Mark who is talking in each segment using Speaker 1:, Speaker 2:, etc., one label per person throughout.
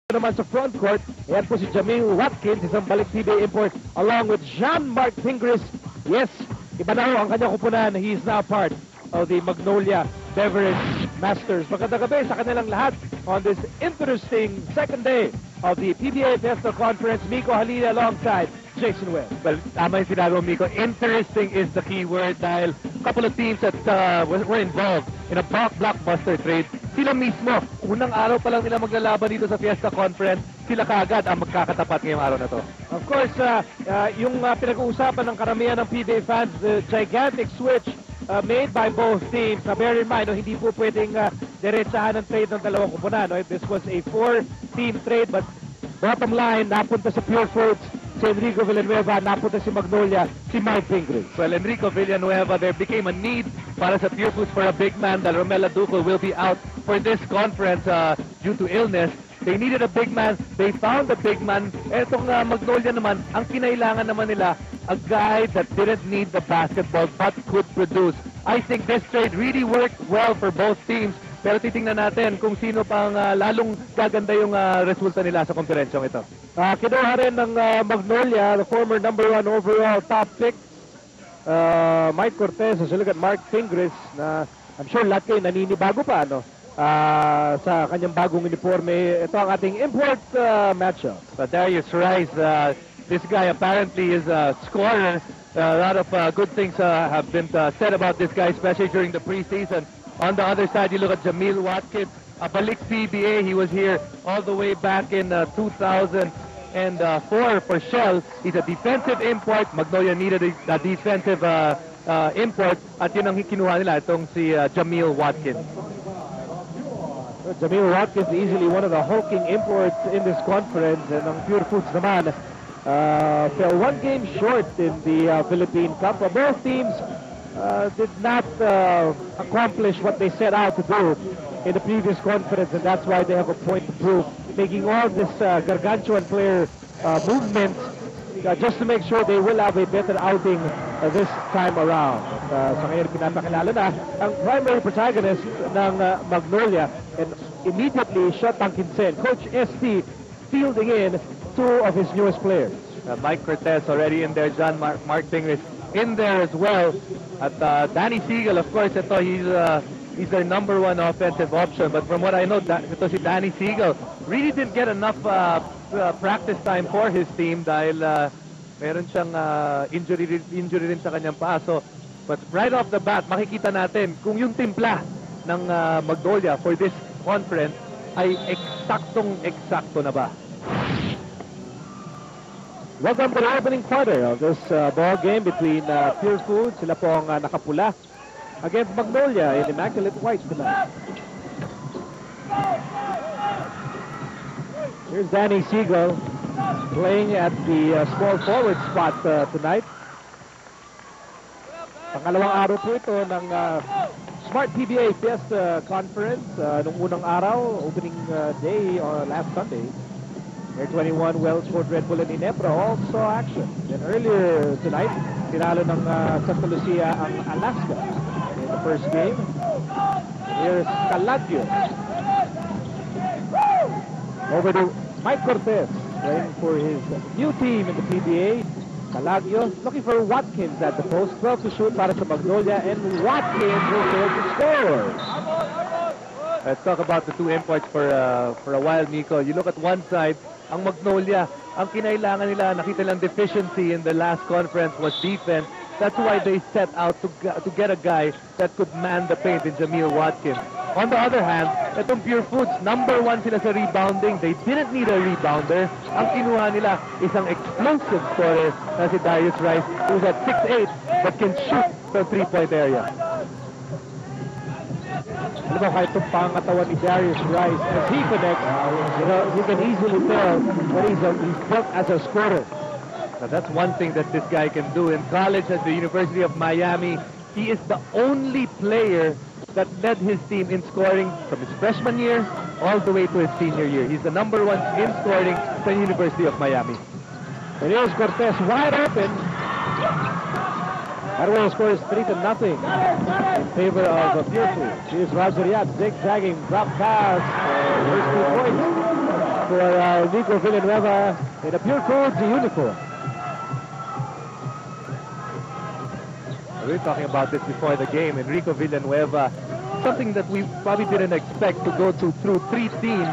Speaker 1: naman sa front court, ayan po si Jamil Watkins, isang balik PBA import, along with Jean-Marc Fingris. Yes, iba na ho ang kanyang kupunan. He is now part of the Magnolia Beverage Masters. Magandang gabi sa kanilang lahat on this interesting second day of the PBA Fiesta Conference. Miko Halila alongside Jason Webb.
Speaker 2: Well, tama yung sinabi mo, Miko. Interesting is the key word dahil a couple of teams that were involved in a blockbuster trade. Sila mismo, unang araw pa lang nila maglalaban dito sa Fiesta Conference, sila kaagad ang magkakatapat ngayong araw na to.
Speaker 1: Of course, yung pinag-uusapan ng karamihan ng PBA fans, the gigantic switch made by both teams. Now, bear in mind, hindi po pwedeng diretsahan ng trade ng dalawang kupunan. This was a 4-team trade, but bottom line, napunta sa Pure Foods si Enrico Villanueva, napunta si Magnolia, si Mike Fingris.
Speaker 2: Well, Enrico Villanueva, there became a need para sa Pure Foods for a big man dahil Romela Duco will be out for this conference due to illness. They needed a big man. They found a big man. Etong Magnolia naman, ang kinailangan naman nila, a guy that didn't need the basketball but could produce. I think this trade really worked well for both teams. Pero titingnan natin kung sino pang lalong gaganda yung resulta nila sa konferensyong ito.
Speaker 1: Kinuha rin ng Magnolia, the former #1 overall top pick, Mike Cortez, as you look at Mark Fingris, na I'm sure lahat kayo naninibago pa, ano? Sa kanyang bagong uniforme. Ito ang ating import matchup.
Speaker 2: Darius Rice, this guy apparently is a scorer. A lot of good things have been said about this guy, especially during the preseason. On the other side, you look at Jamil Watkins, a balik PBA. He was here all the way back in 2004 for Shell. He's a defensive import. Magnolia needed a defensive import. At yun ang kinuha nila, itong si Jamil Watkins.
Speaker 1: Jamil Watkins, easily one of the hulking imports in this conference. And ang Pure Foods naman, fell one game short in the Philippine Cup. Both teams did not accomplish what they set out to do in the previous conference, and that's why they have a point to prove, making all this gargantuan player movement just to make sure they will have a better outing this time around. Sa ngayon, pinapakilala na ang primary protagonist ng Magnolia, and immediately Shot Tankinsen, Coach ST, fielding in two of his newest players.
Speaker 2: Mike Cortez already in there, Jean-Marc Fingris in there as well. At Danny Siegel, of course, he's their #1 offensive option. But from what I know, ito si Danny Siegel really didn't get enough practice time for his team dahil meron siyang injury rin sa kanyang paso. But right off the bat, makikita natin kung yung timpla ng Magnolia for this conference ay eksaktong-eksakto na ba.
Speaker 1: Welcome to the opening quarter of this ball game between Pure Foods. Sila po ang nakapula against Magnolia in immaculate white tonight. Here's Danny Siegel playing at the small forward spot tonight. Pangalawang araw po ito ng Smart PBA Fiesta Conference. Nung unang araw, opening day last Sunday. Air 21 Wellsport Red Bull and Inebra also action. Then earlier tonight, tinalo ng Santa Lucia ang Alaska in the first game. Here's Calagio. Over to Mike Cortez, playing for his new team in the PBA. Calagio looking for Watkins at the post. 12 to shoot para sa Magnolia, and Watkins will fail to score.
Speaker 2: Let's talk about the two imports for a while, Miko. You look at one side, ang Magnolia, ang kinailangan nila, nakita lang deficiency in the last conference was defense. That's why they set out to get a guy that could man the paint in Jamil Watkins. On the other hand, itong Pure Foods, #1 sila sa rebounding. They didn't need a rebounder. Ang kinuha nila isang explosive scorer na si Darius Rice, who's at 6'8", but can shoot from 3-point area.
Speaker 1: Alam mo, kahit itong pangatawan ni Darius Rice, as he connects, you can easily tell that he's built as a scorer.
Speaker 2: Now, that's one thing that this guy can do. In college at the University of Miami, he is the only player that led his team in scoring from his freshman year all the way to his senior year. He's the #1 in scoring at the University of Miami.
Speaker 1: And here's Cortez wide open. Arroyo scores 3-0 in favor of Pure Foods. Here's Rajariat zigzagging, drop pass. Here's 2 points. for Enrico Villanueva in a Pure Foods uniform.
Speaker 2: We were talking about this before the game. Enrico Villanueva, something that we probably didn't expect to go through 3 teams.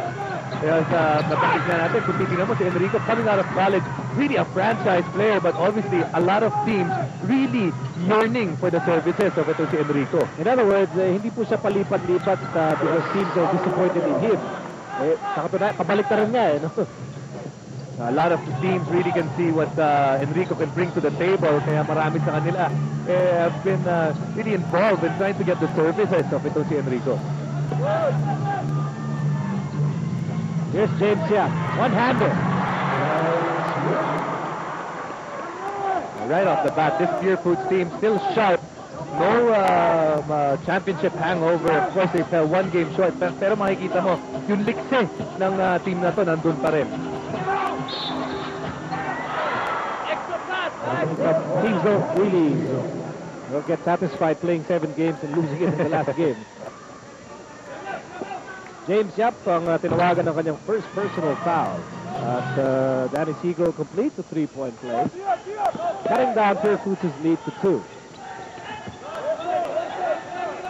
Speaker 2: Nabanggit nga natin, kung titignan mo si Enrico coming out of college, really a franchise player, but obviously a lot of teams really yearning for the services of ito si Enrico.
Speaker 1: In other words, hindi po siya palipat-lipat because teams are disappointed in him. Pabalik na rin nga no?
Speaker 2: A lot of teams really can see what Enrico can bring to the table, kaya marami sa kanila have been really involved in trying to get the services of ito si Enrico.
Speaker 1: Here's James Yap, one-hander.
Speaker 2: Right off the bat, this Pure Foods team still sharp. No championship hangover. Of course, they fell 1 game short. Pero makikita mo, yung likse ng team na to nandun pa rin.
Speaker 1: Teams don't get satisfied playing 7 games and losing it in the last game. James Yap ang tinawagan ng kanyang first personal foul. At Danny Seagull completes the 3-point play, cutting down Pure Foods' lead to 2.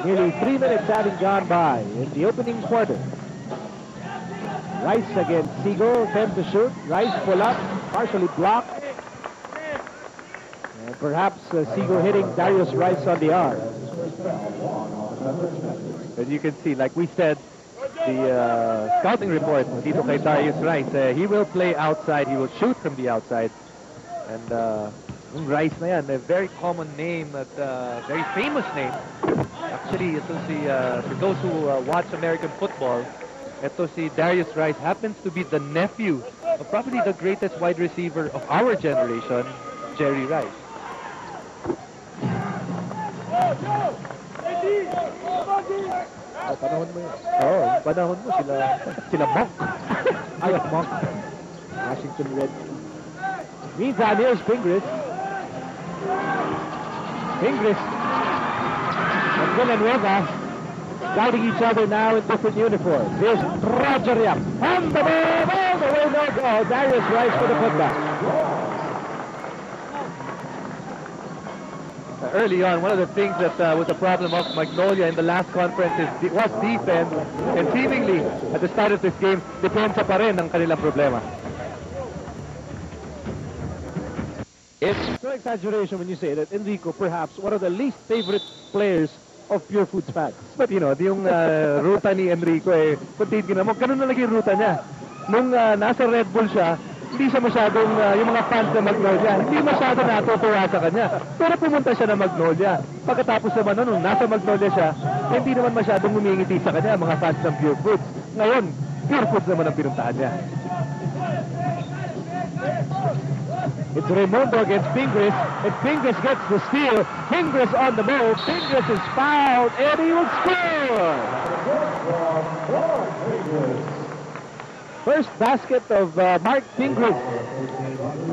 Speaker 1: Nearly 3 minutes having gone by in the opening quarter. Rice against Seagull, 10 to shoot. Rice pull up, partially blocked. And perhaps Seagull hitting Darius Rice on the arm.
Speaker 2: And you can see, like we said, the scouting report dito kay Darius Rice, he will play outside, he will shoot from the outside. And yung Rice na yan, a very common name, very famous name. Actually, ito for those who watch American football, ito si Darius Rice happens to be the nephew of probably the greatest wide receiver of our generation, Jerry Rice.
Speaker 1: Panahon mo yun.
Speaker 2: Panahon mo sila Monk.
Speaker 1: Ayos Monk. Washington Red. Meantime, here's Pingris. Pingris and Villanueva guiding each other now in different uniforms. Here's Roger Yap. On the move, all the way, no go. Darius Rice for the putback.
Speaker 2: Early on, one of the things that was a problem of Magnolia in the last conference was defense, and seemingly at the start of this game, depensa pa rin ang kanilang problema.
Speaker 1: It's no exaggeration when you say that Enrico, perhaps one of the least favorite players of Pure Foods fans.
Speaker 2: But you know, yung ruta ni Enrico, kung titignan mo, ganun na lagi yung ruta niya. Nung nasa Red Bull siya, hindi siya masyadong, yung mga fans ng Magnolia, hindi masyado natutuwa sa kanya. Pero pumunta siya ng Magnolia. Pagkatapos naman nung nasa Magnolia siya, hindi naman masyadong humingiti sa kanya, mga fans ng Pure Foods. Ngayon, Pure Foods naman ang pinuntahan niya.
Speaker 1: It's Raimundo against Pingris, and Pingris gets the steal. Pingris on the move. Pingris is fouled, and he will score! First basket of Mark Pingris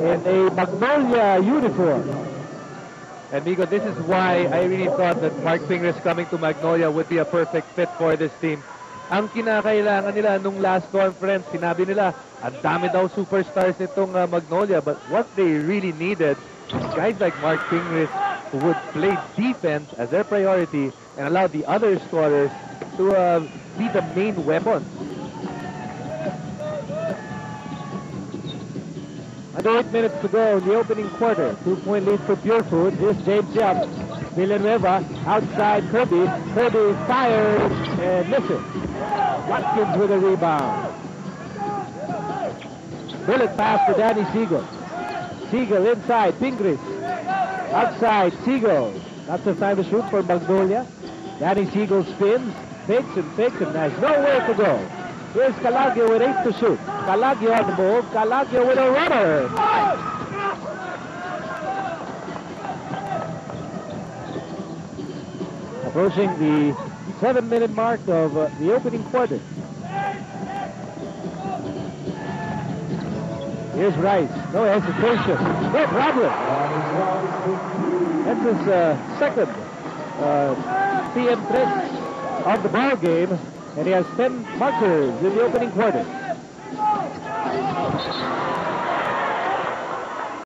Speaker 1: in a Magnolia uniform.
Speaker 2: And Migo, this is why I really thought that Mark Pingris coming to Magnolia would be a perfect fit for this team. Ang kinakailangan nila nung last conference, sinabi nila, ang dami daw superstars nitong Magnolia, but what they really needed, guys like Mark Pingris who would play defense as their priority and allow the other scorers to be the main weapon.
Speaker 1: Under 8 minutes to go in the opening quarter. 2-point lead for Pure Foods. Here's James Yap. Villanueva outside Kirby. Kirby fires and misses. Watkins with a rebound. Bullet pass to Danny Seagull. Seagull inside. Pingris. Outside. Seagull. Lots of time to shoot for Magnolia. Danny Seagull spins. Fakes and has nowhere to go. Here's Calagio with 8 to shoot. Calagio on the move. Calagio with a runner. Approaching the 7-minute mark of the opening quarter. Here's Rice. No hesitation. No problem. That's his second PM3 of the ball game. And he has 10 markers in the opening quarter.